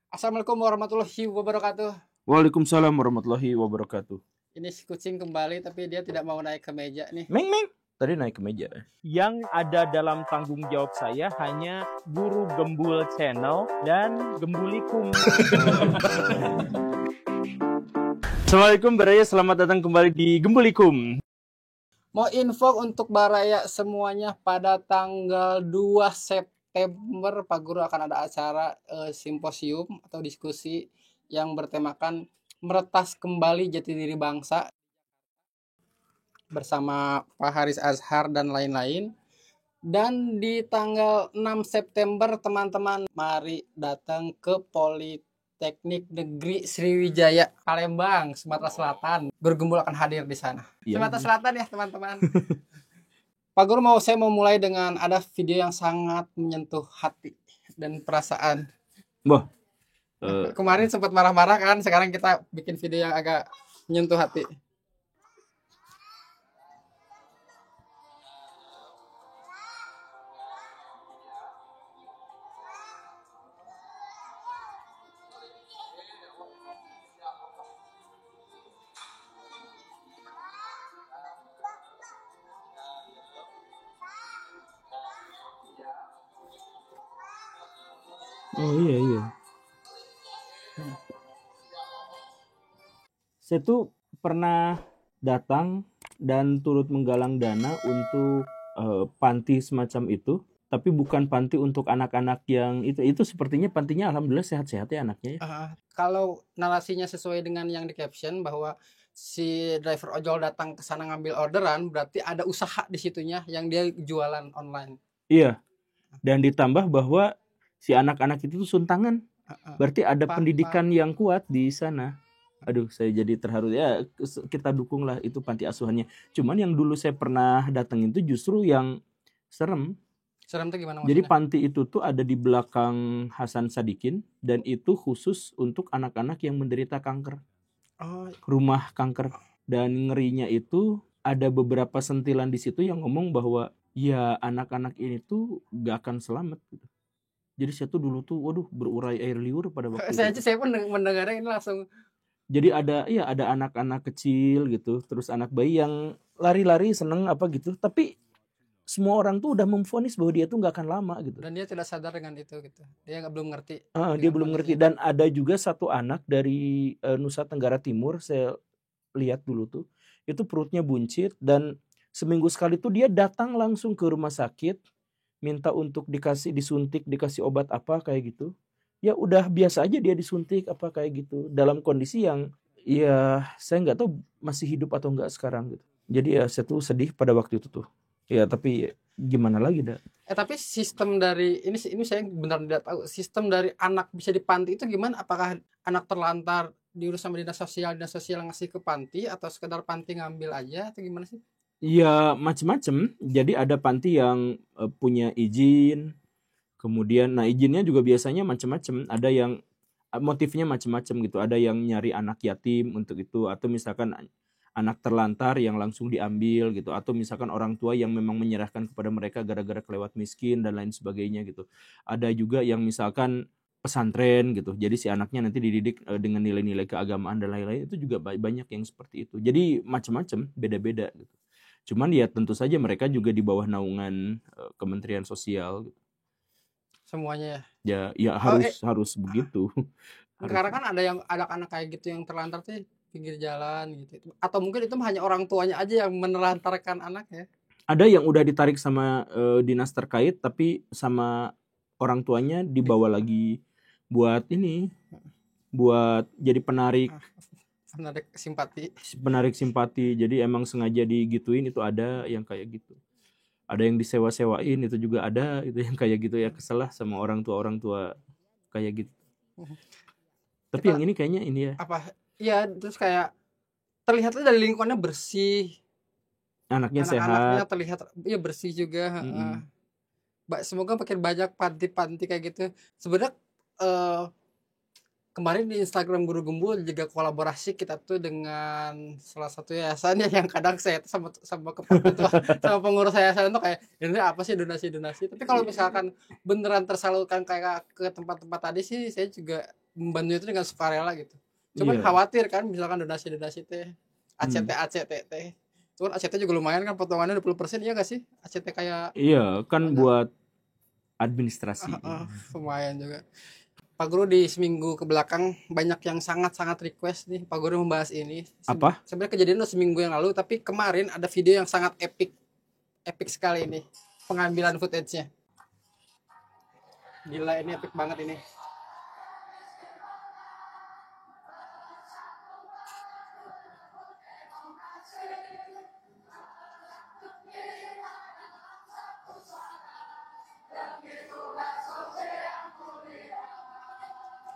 Assalamualaikum warahmatullahi wabarakatuh. Waalaikumsalam warahmatullahi wabarakatuh. Ini si kucing kembali tapi dia tidak mau naik ke meja nih. Meng. Tadi naik ke meja. Yang ada dalam tanggung jawab saya hanya Guru Gembul Channel dan Gembulikum. Assalamualaikum Baraya, selamat datang kembali di Gembulikum. Mau info untuk Baraya semuanya pada tanggal 2 September Pak Guru akan ada acara simposium atau diskusi yang bertemakan meretas kembali jati diri bangsa bersama Pak Haris Azhar dan lain-lain. Dan di tanggal 6 September teman-teman mari datang ke Politeknik Negeri Sriwijaya Palembang, Sumatera Selatan. Guru Gembul akan hadir di sana. Iya. Sumatera Selatan ya teman-teman. Pak Guru saya mau mulai dengan ada video yang sangat menyentuh hati dan perasaan. Wah. Kemarin sempat marah-marah kan, sekarang kita bikin video yang agak menyentuh hati. Oh iya. Saya tuh pernah datang dan turut menggalang dana untuk panti semacam itu, tapi bukan panti untuk anak-anak yang itu sepertinya pantinya alhamdulillah sehat-sehat ya anaknya ya. Kalau narasinya sesuai dengan yang di caption bahwa si driver ojol datang ke sana ngambil orderan, berarti ada usaha di situnya yang dia jualan online. Iya. Dan ditambah bahwa si anak-anak itu tuh suntangan. Berarti ada pendidikan yang kuat di sana. Aduh, saya jadi terharu ya. Kita dukunglah itu panti asuhannya. Cuman yang dulu saya pernah datang itu justru yang serem. Serem tuh gimana maksudnya? Jadi panti itu tuh ada di belakang Hasan Sadikin dan itu khusus untuk anak-anak yang menderita kanker. Rumah kanker. Dan ngerinya itu ada beberapa sentilan di situ yang ngomong bahwa ya anak-anak ini tuh gak akan selamat gitu. Jadi saya tuh dulu tuh waduh berurai air liur pada waktu itu. Saya pun mendengarnya ini langsung. Jadi ada anak-anak kecil gitu, terus anak bayi yang lari-lari seneng apa gitu, tapi semua orang tuh udah memvonis bahwa dia tuh nggak akan lama gitu. Dan dia tidak sadar dengan itu gitu. Dia belum ngerti. Dia belum ngerti. Dan ada juga satu anak dari Nusa Tenggara Timur, saya lihat dulu tuh, itu perutnya buncit dan seminggu sekali tuh dia datang langsung ke rumah sakit, minta untuk disuntik, dikasih obat apa kayak gitu. Ya udah biasa aja dia disuntik apa kayak gitu dalam kondisi yang ya saya nggak tahu masih hidup atau enggak sekarang gitu. Jadi ya saya tuh sedih pada waktu itu tuh. Ya tapi gimana lagi dah. Tapi sistem dari ini saya benar tidak tahu sistem dari anak bisa di panti itu gimana? Apakah anak terlantar diurus sama dinas sosial ngasih ke panti atau sekedar panti ngambil aja atau gimana sih? Ya macam-macam. Jadi ada panti yang punya izin. Kemudian izinnya juga biasanya macam-macam. Ada yang motifnya macam-macam gitu. Ada yang nyari anak yatim untuk itu, atau misalkan anak terlantar yang langsung diambil gitu, atau misalkan orang tua yang memang menyerahkan kepada mereka gara-gara kelewat miskin dan lain sebagainya gitu. Ada juga yang misalkan pesantren gitu. Jadi si anaknya nanti dididik dengan nilai-nilai keagamaan dan lain-lain. Itu juga banyak yang seperti itu. Jadi macam-macam, beda-beda gitu. Cuman ya tentu saja mereka juga di bawah naungan Kementerian Sosial gitu. Semuanya ya harus begitu. Karena kan ada yang anak-anak kayak gitu yang terlantar tuh pinggir jalan gitu. Atau mungkin itu hanya orang tuanya aja yang menelantarkan anaknya. Ada yang udah ditarik sama dinas terkait tapi sama orang tuanya dibawa lagi buat jadi penarik simpati. Jadi emang sengaja digituin, itu ada yang kayak gitu. Ada yang disewa-sewain, itu juga ada itu yang kayak gitu ya. Kesel lah sama orang tua kayak gitu. Tapi yang ini kayaknya ini ya. Apa? Iya, terus kayak terlihatnya dari lingkungannya bersih. Anaknya sehat. Terlihat ya bersih juga. Semoga makin banyak panti-panti kayak gitu. Sebenarnya kemarin di Instagram Guru Gembul juga kolaborasi kita tuh dengan salah satu yayasan yang kadang saya sama sama pengurus yayasan tuh kayak ini apa sih donasi. Tapi kalau misalkan beneran tersalurkan kayak ke tempat-tempat tadi sih saya juga membantu itu dengan sukarela gitu. Cuman Iya. khawatir kan misalkan donasi teh ACT teh. Itu kan ACT juga lumayan kan potongannya 20%, iya gak sih? ACT kayak Iya, kan ada. buat administrasi. Lumayan juga. Pak Guru di seminggu ke belakang banyak yang sangat-sangat request nih Pak Guru membahas ini. Apa? Sebenarnya kejadian udah seminggu yang lalu, tapi kemarin ada video yang sangat epic sekali ini pengambilan footage-nya. Gila, ini epic banget ini.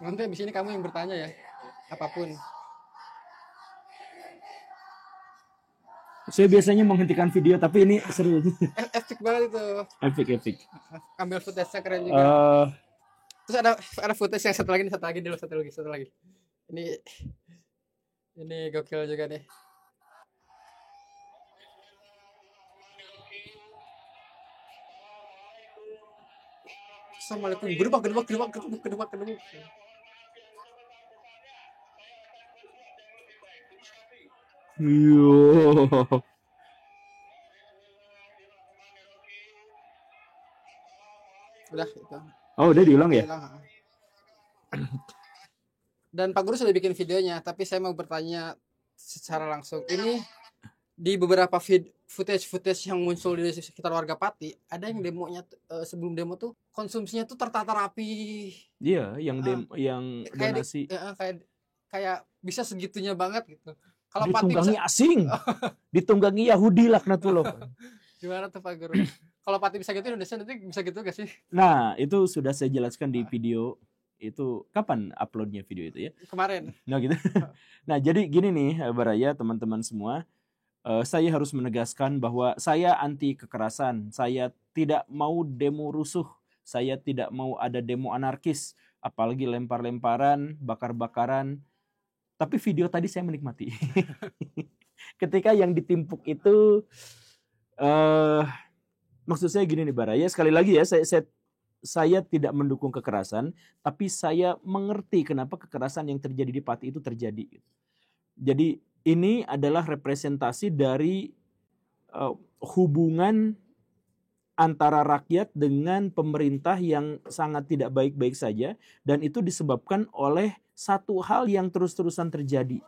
Nanti abis ini kamu yang bertanya ya, apapun. Saya biasanya menghentikan video, tapi ini seru. Epic banget itu. Epic. Ambil footage-nya keren juga. Terus ada footage yang satu lagi. Ini gokil juga nih. Assalamualaikum. Gedebak. Yo. Udah itu. Oh, udah diulang ya? Dan Pak Guru sudah bikin videonya, tapi saya mau bertanya secara langsung. Ini di beberapa footage yang muncul di sekitar warga Pati, ada yang demonya sebelum demo tuh konsumsinya tuh tertata rapi. Iya, yang Kayak donasi. kayak bisa segitunya banget gitu. Kalau Pati Ditunggangi bisa, asing. Ditunggangi Yahudi laknatullah. gimana tuh Pak Guru? Kalau Pati bisa gitu, Indonesia nanti bisa gitu gak sih? Nah, itu sudah saya jelaskan di video. Itu kapan uploadnya video itu ya? Kemarin. Nah, gitu. Nah, jadi gini nih, Baraya, teman-teman semua. Saya harus menegaskan bahwa saya anti kekerasan. Saya tidak mau demo rusuh. Saya tidak mau ada demo anarkis. Apalagi lempar-lemparan, bakar-bakaran. Tapi video tadi saya menikmati. Ketika yang ditimpuk itu, maksud saya gini nih Baraya, sekali lagi ya, saya tidak mendukung kekerasan, tapi saya mengerti kenapa kekerasan yang terjadi di Pati itu terjadi. Jadi ini adalah representasi dari hubungan antara rakyat dengan pemerintah yang sangat tidak baik-baik saja, dan itu disebabkan oleh satu hal yang terus-terusan terjadi.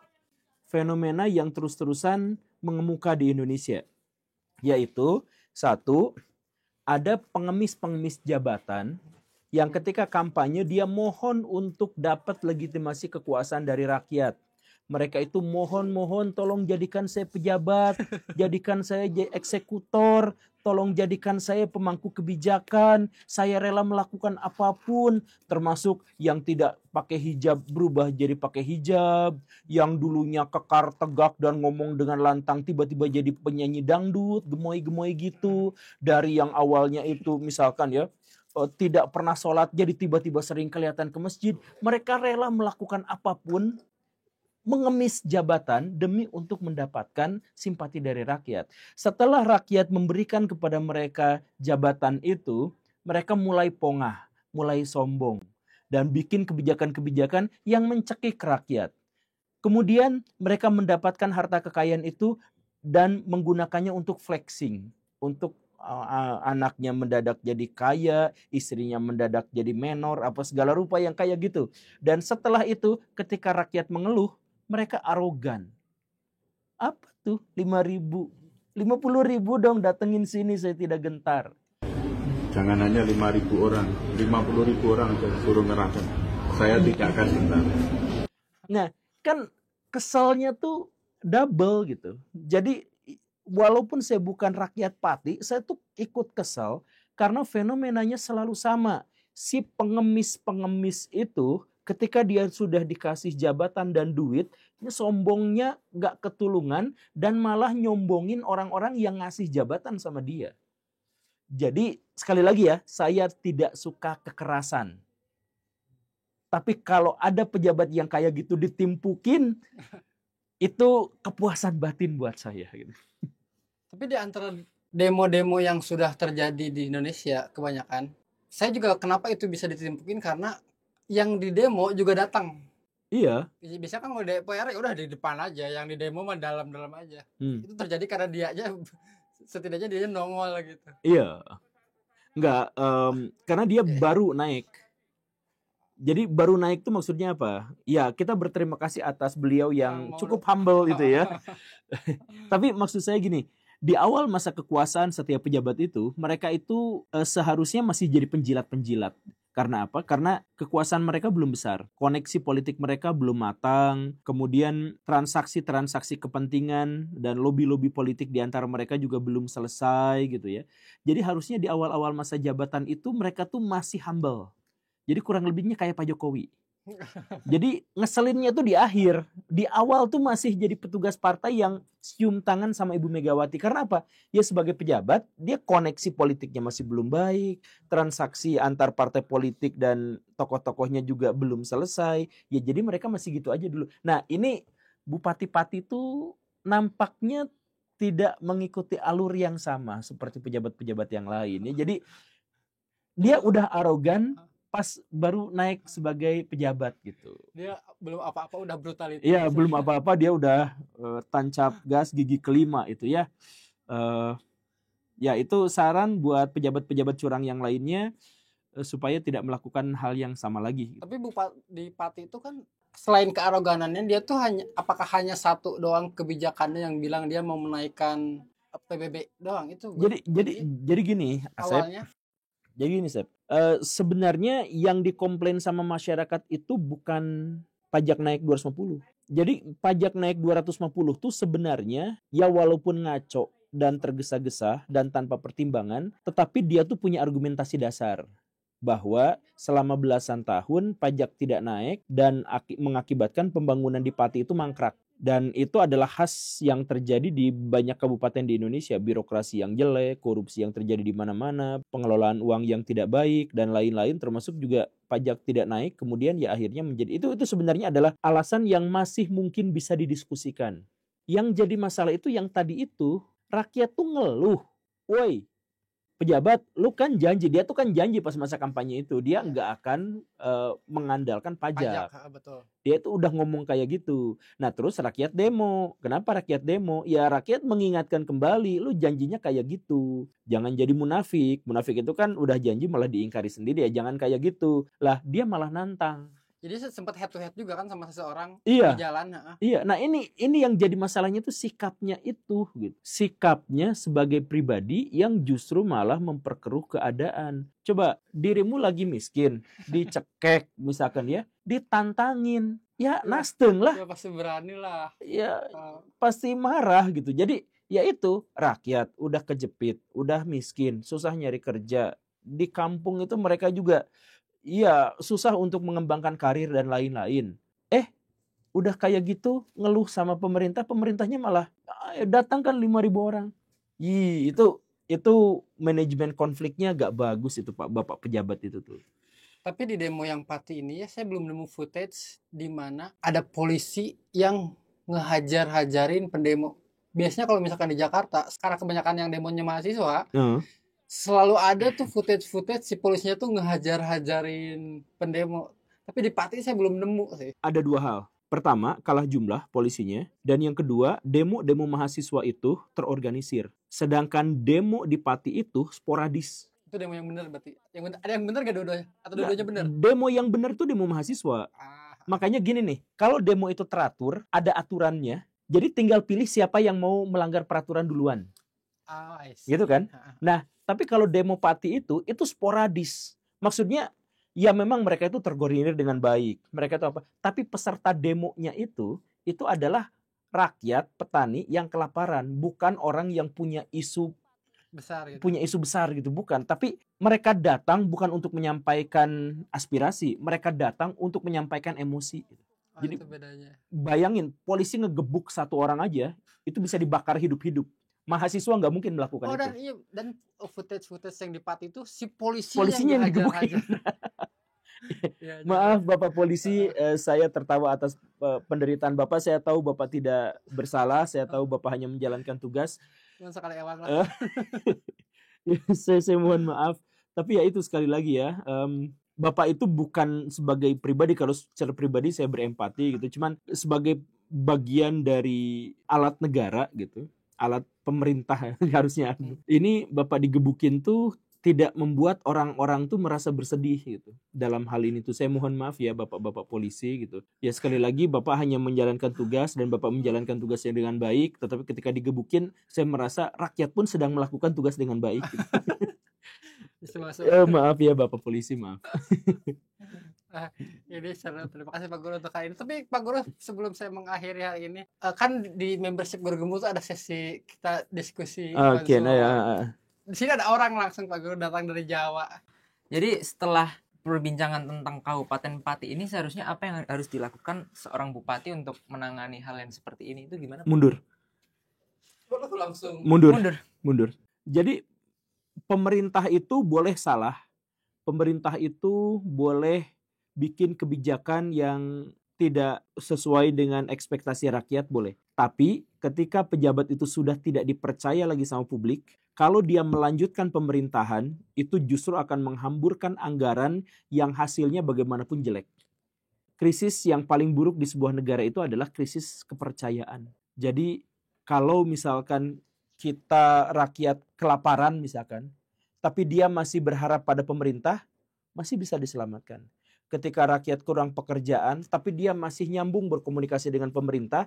Fenomena yang terus-terusan mengemuka di Indonesia, yaitu satu, ada pengemis-pengemis jabatan yang ketika kampanye dia mohon untuk dapat legitimasi kekuasaan dari rakyat. Mereka itu mohon tolong jadikan saya pejabat, jadikan saya eksekutor, tolong jadikan saya pemangku kebijakan, saya rela melakukan apapun, termasuk yang tidak pakai hijab berubah jadi pakai hijab, yang dulunya kekar tegak dan ngomong dengan lantang tiba-tiba jadi penyanyi dangdut, gemoy-gemoy gitu, dari yang awalnya itu misalkan ya, tidak pernah sholat jadi tiba-tiba sering kelihatan ke masjid. Mereka rela melakukan apapun, mengemis jabatan demi untuk mendapatkan simpati dari rakyat. Setelah rakyat memberikan kepada mereka jabatan itu, mereka mulai pongah, mulai sombong, dan bikin kebijakan-kebijakan yang mencekik rakyat. Kemudian mereka mendapatkan harta kekayaan itu dan menggunakannya untuk flexing, untuk anaknya mendadak jadi kaya, istrinya mendadak jadi menor, apa segala rupa yang kayak gitu. Dan setelah itu ketika rakyat mengeluh, mereka arogan. Apa tuh 5.000? 50.000 dong datengin sini, saya tidak gentar. Jangan hanya 5.000 orang, 50.000 orang saya suruh ngerahkan. Saya tidak akan gentar. Nah, kan keselnya tuh double gitu. Jadi walaupun saya bukan rakyat Pati, saya tuh ikut kesal karena fenomenanya selalu sama. Si pengemis-pengemis itu ketika dia sudah dikasih jabatan dan duit, ini sombongnya gak ketulungan dan malah nyombongin orang-orang yang ngasih jabatan sama dia. Jadi sekali lagi ya, saya tidak suka kekerasan. Tapi kalau ada pejabat yang kayak gitu ditimpukin, itu kepuasan batin buat saya. Gitu. Tapi di antara demo-demo yang sudah terjadi di Indonesia kebanyakan, saya juga kenapa itu bisa ditimpukin karena yang di demo juga datang. Iya. Biasanya kan kalau DPR ya udah di depan aja, yang di demo mah dalam-dalam aja. Itu terjadi karena dia aja setidaknya dia nongol gitu. Iya. Enggak, karena dia baru naik. Jadi baru naik itu maksudnya apa? Ya, kita berterima kasih atas beliau yang cukup humble gitu ya. Tapi maksud saya gini, di awal masa kekuasaan setiap pejabat itu, mereka itu seharusnya masih jadi penjilat-penjilat. Karena apa? Karena kekuasaan mereka belum besar, koneksi politik mereka belum matang, kemudian transaksi-transaksi kepentingan dan lobby-lobby politik di antara mereka juga belum selesai gitu ya. Jadi harusnya di awal-awal masa jabatan itu mereka tuh masih humble. Jadi kurang lebihnya kayak Pak Jokowi. Jadi ngeselinnya tuh di akhir. Di awal tuh masih jadi petugas partai yang cium tangan sama Ibu Megawati. Karena apa? Ya sebagai pejabat, dia koneksi politiknya masih belum baik. Transaksi antar partai politik dan tokoh-tokohnya juga belum selesai. Ya jadi mereka masih gitu aja dulu. Nah ini Bupati Pati tuh nampaknya tidak mengikuti alur yang sama seperti pejabat-pejabat yang lain. Ya, jadi dia udah arogan pas baru naik sebagai pejabat gitu. Dia belum apa-apa udah brutalitas. Iya, belum apa-apa dia udah tancap gas gigi kelima itu ya. Ya itu saran buat pejabat-pejabat curang yang lainnya supaya tidak melakukan hal yang sama lagi. Tapi Bupati Pati itu kan selain kearoganannya dia tuh apakah hanya satu doang kebijakannya yang bilang dia mau menaikkan PBB doang itu? Jadi gini, awalnya. Jadi gini, Sep. Sebenarnya yang dikomplain sama masyarakat itu bukan pajak naik 250. Jadi pajak naik 250 tuh sebenarnya ya walaupun ngaco dan tergesa-gesa dan tanpa pertimbangan, tetapi dia tuh punya argumentasi dasar bahwa selama belasan tahun pajak tidak naik dan mengakibatkan pembangunan di Pati itu mangkrak. Dan itu adalah khas yang terjadi di banyak kabupaten di Indonesia. Birokrasi yang jelek, korupsi yang terjadi di mana-mana, pengelolaan uang yang tidak baik, dan lain-lain, termasuk juga pajak tidak naik. Kemudian ya akhirnya menjadi, itu sebenarnya adalah alasan yang masih mungkin bisa didiskusikan. Yang jadi masalah itu yang tadi itu, rakyat tuh ngeluh. Woi, pejabat, lu kan janji, dia tuh kan janji pas masa kampanye itu, dia nggak akan mengandalkan pajak. Betul. Dia tuh udah ngomong kayak gitu. Nah terus rakyat demo. Kenapa rakyat demo? Ya rakyat mengingatkan kembali, lu janjinya kayak gitu. Jangan jadi munafik. Munafik itu kan udah janji malah diingkari sendiri ya. Jangan kayak gitu. Lah dia malah nantang. Jadi sempat head to head juga kan sama seseorang di jalan. Iya, nah ini yang jadi masalahnya tuh sikapnya itu gitu. Sikapnya sebagai pribadi yang justru malah memperkeruh keadaan. Coba dirimu lagi miskin, dicekek misalkan ya, ditantangin. Ya nasteng lah. Ya pasti berani lah. Ya pasti marah gitu. Jadi ya itu rakyat udah kejepit, udah miskin, susah nyari kerja. Di kampung itu mereka juga iya, susah untuk mengembangkan karir dan lain-lain. Udah kayak gitu ngeluh sama pemerintah, pemerintahnya malah datangkan 5.000 orang. Itu manajemen konfliknya gak bagus itu Pak, Bapak pejabat itu tuh. Tapi di demo yang Pati ini ya saya belum nemu footage di mana ada polisi yang ngehajar-hajarin pendemo. Biasanya kalau misalkan di Jakarta, sekarang kebanyakan yang demonya mahasiswa, selalu ada tuh footage si polisinya tuh ngehajar-hajarin pendemo. Tapi di Pati saya belum nemu sih. Ada dua hal. Pertama, kalah jumlah polisinya. Dan yang kedua, demo mahasiswa itu terorganisir. Sedangkan demo di Pati itu sporadis. Itu demo yang benar berarti. Ada yang benar gak dua-duanya? Atau dua-duanya benar? Demo yang benar tuh demo mahasiswa. Makanya gini nih, kalau demo itu teratur, ada aturannya. Jadi tinggal pilih siapa yang mau melanggar peraturan duluan. Gitu kan? Nah, tapi kalau demo Pati itu sporadis. Maksudnya ya memang mereka itu terkoordinir dengan baik. Mereka itu apa? Tapi peserta demonya itu adalah rakyat, petani yang kelaparan, bukan orang yang punya isu besar gitu. Punya isu besar gitu, bukan. Tapi mereka datang bukan untuk menyampaikan aspirasi, mereka datang untuk menyampaikan emosi. Jadi itu bedanya. Bayangin, polisi ngegebuk satu orang aja, itu bisa dibakar hidup-hidup. Mahasiswa nggak mungkin melakukan itu. Dan footage yang di Pati itu si polisinya yang digebukin. Maaf Bapak polisi, saya tertawa atas penderitaan Bapak. Saya tahu Bapak tidak bersalah, saya tahu Bapak hanya menjalankan tugas. Sekali ewang lah. Saya mohon maaf. Tapi ya itu sekali lagi ya, Bapak itu bukan sebagai pribadi, kalau secara pribadi saya berempati gitu, cuman sebagai bagian dari alat negara gitu, alat pemerintah harusnya. Ini Bapak digebukin tuh tidak membuat orang-orang tuh merasa bersedih gitu. Dalam hal ini tuh saya mohon maaf ya Bapak-bapak polisi gitu. Ya sekali lagi Bapak hanya menjalankan tugas dan Bapak menjalankan tugasnya dengan baik, tetapi ketika digebukin saya merasa rakyat pun sedang melakukan tugas dengan baik gitu. Maaf ya Bapak polisi, maaf. Ini seru. Terima kasih Pak Guru untuk kali ini. Tapi Pak Guru, sebelum saya mengakhiri hal ini, kan di membership Guru Gembul tuh ada sesi kita diskusi. Oke, nah ya. Di sini ada orang langsung Pak Guru datang dari Jawa. Jadi setelah perbincangan tentang Kabupaten Pati ini, seharusnya apa yang harus dilakukan seorang bupati untuk menangani hal yang seperti ini, itu gimana? Mundur. Langsung Mundur. Jadi pemerintah itu boleh salah. Pemerintah itu boleh bikin kebijakan yang tidak sesuai dengan ekspektasi rakyat, boleh. Tapi ketika pejabat itu sudah tidak dipercaya lagi sama publik, kalau dia melanjutkan pemerintahan, itu justru akan menghamburkan anggaran yang hasilnya bagaimanapun jelek. Krisis yang paling buruk di sebuah negara itu adalah krisis kepercayaan. Jadi kalau misalkan kita rakyat kelaparan misalkan, tapi dia masih berharap pada pemerintah, masih bisa diselamatkan. Ketika rakyat kurang pekerjaan, tapi dia masih nyambung berkomunikasi dengan pemerintah,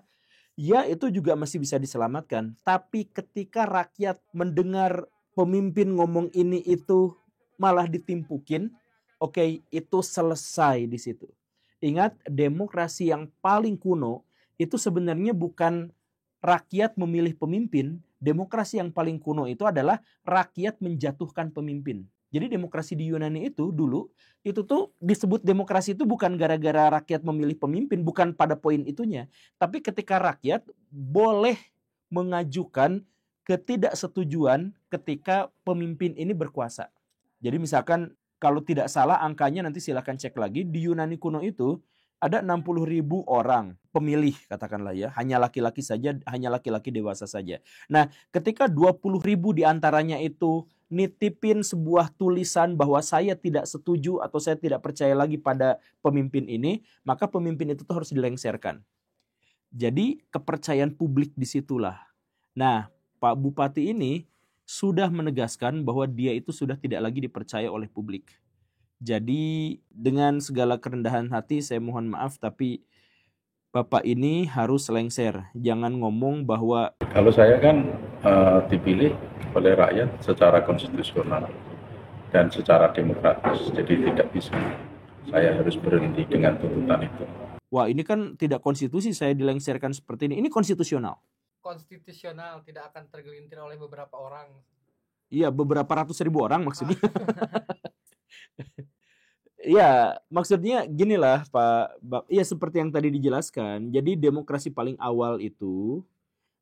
ya itu juga masih bisa diselamatkan. Tapi ketika rakyat mendengar pemimpin ngomong ini itu malah ditimpukin, oke, itu selesai di situ. Ingat, demokrasi yang paling kuno itu sebenarnya bukan rakyat memilih pemimpin. Demokrasi yang paling kuno itu adalah rakyat menjatuhkan pemimpin. Jadi demokrasi di Yunani itu dulu, itu tuh disebut demokrasi itu bukan gara-gara rakyat memilih pemimpin, bukan pada poin itunya. Tapi ketika rakyat boleh mengajukan ketidaksetujuan ketika pemimpin ini berkuasa. Jadi misalkan kalau tidak salah angkanya nanti silakan cek lagi, di Yunani kuno itu ada 60.000 orang pemilih katakanlah ya, hanya laki-laki saja, hanya laki-laki dewasa saja. Nah, ketika 20.000 diantaranya itu nitipin sebuah tulisan bahwa saya tidak setuju atau saya tidak percaya lagi pada pemimpin ini, maka pemimpin itu tuh harus dilengserkan. Jadi kepercayaan publik disitulah. Nah, Pak Bupati ini sudah menegaskan bahwa dia itu sudah tidak lagi dipercaya oleh publik. Jadi dengan segala kerendahan hati saya mohon maaf, tapi Bapak ini harus lengser. Jangan ngomong bahwa Kalau saya kan dipilih oleh rakyat secara konstitusional dan secara demokratis, jadi tidak bisa saya harus berhenti dengan tuntutan itu. wah ini kan tidak konstitusi saya dilengserkan seperti ini. Ini konstitusional. Konstitusional, tidak akan tergelintir oleh beberapa orang. Iya, beberapa ratus ribu orang maksudnya. Iya, maksudnya ginilah Pak. Iya seperti yang tadi dijelaskan. Jadi demokrasi paling awal itu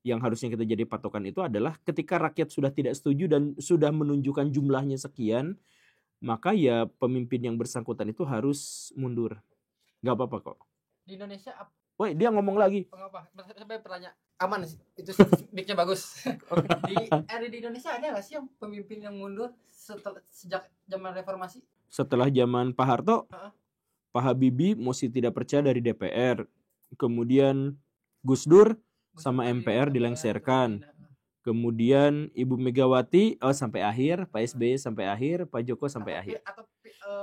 yang harusnya kita jadi patokan itu adalah ketika rakyat sudah tidak setuju dan sudah menunjukkan jumlahnya sekian, maka ya pemimpin yang bersangkutan itu harus mundur. Gak apa-apa kok. Di Indonesia Woi, dia ngomong lagi. apa? Saya bertanya. Aman sih, itu mic-nya bagus. Di Indonesia ada nggak sih yang pemimpin yang mundur sejak zaman reformasi? Setelah zaman Pak Harto, Pak Habibie masih tidak percaya dari DPR. Kemudian Gus Dur sama MPR dilengserkan. Kemudian Ibu Megawati sampai akhir, Pak SBY sampai akhir, Pak Joko sampai akhir. Atau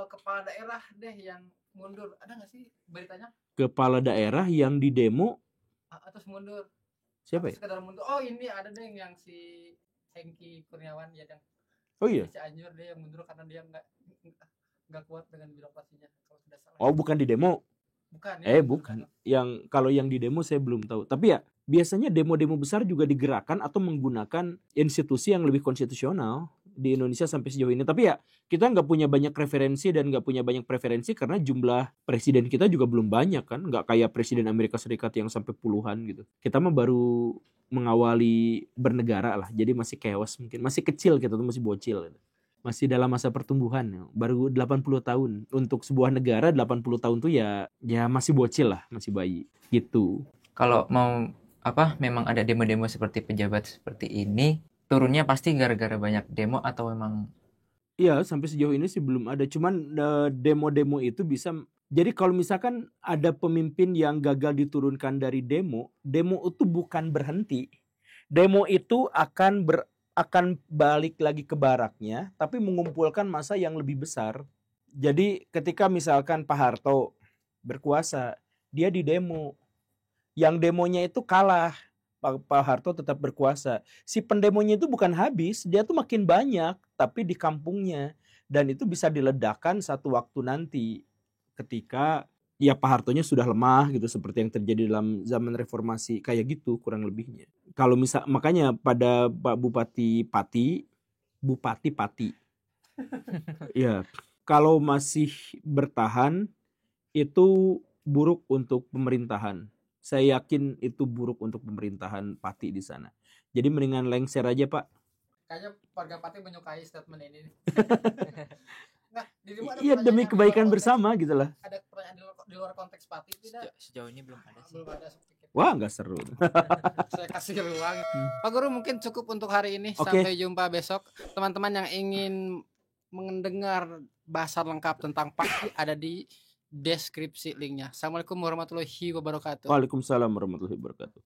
kepala daerah deh yang mundur, ada nggak sih beritanya? Kepala daerah yang di demo Atau mundur? siapa ya? Sekedar mundur. Oh ini ada deh yang si Hengki Kurniawan ya yang Oh iya. Cianjur, dia yang mundur karena dia nggak kuat dengan birokrasinya kalau tidak salah. Oh bukan di demo. Bukan. Bukan. Yang kalau yang di demo saya belum tahu. Tapi ya biasanya demo-demo besar juga digerakkan atau menggunakan institusi yang lebih konstitusional di Indonesia sampai sejauh ini. Tapi ya kita nggak punya banyak referensi dan nggak punya banyak preferensi karena jumlah presiden kita juga belum banyak kan. Nggak kayak presiden Amerika Serikat yang sampai puluhan gitu. Kita mah baru mengawali bernegara lah. Jadi masih chaos mungkin. Masih kecil kita tuh, masih bocil. Masih dalam masa pertumbuhan. Baru 80 tahun. Untuk sebuah negara 80 tahun tuh ya masih bocil lah. Masih bayi. Gitu. Kalau mau memang ada demo-demo seperti pejabat seperti ini, turunnya pasti gara-gara banyak demo atau memang Iya, sampai sejauh ini sih belum ada. Cuman demo-demo itu bisa. Jadi kalau misalkan ada pemimpin yang gagal diturunkan dari demo itu bukan berhenti. Demo itu akan balik lagi ke baraknya, tapi mengumpulkan massa yang lebih besar. Jadi ketika misalkan Pak Harto berkuasa, dia di demo. Yang demonya itu kalah, Pak Harto tetap berkuasa. Si pendemonya itu bukan habis, dia tuh makin banyak, tapi di kampungnya. Dan itu bisa diledakkan satu waktu nanti ketika ya Pak Hartonya sudah lemah gitu, seperti yang terjadi dalam zaman reformasi kayak gitu kurang lebihnya. Kalau makanya pada Pak Bupati Pati, ya kalau masih bertahan itu buruk untuk pemerintahan. Saya yakin itu buruk untuk pemerintahan Pati di sana. Jadi mendingan lengser aja, Pak. Kayaknya warga Pati menyukai statement ini. Nah, dirimu ada Iya, pertanyaan demi yang di kebaikan luar konteks? bersama gitu lah. Ada pertanyaan di luar konteks Pati tidak? Sejauh ini belum ada sih. Belum ada sedikit. Wah, nggak seru. Saya kasih ruang. Pak Guru, mungkin cukup untuk hari ini. Oke. Sampai jumpa besok. Teman-teman yang ingin mendengar bahasa lengkap tentang Pati ada di deskripsi linknya. Assalamualaikum warahmatullahi wabarakatuh. Waalaikumsalam warahmatullahi wabarakatuh.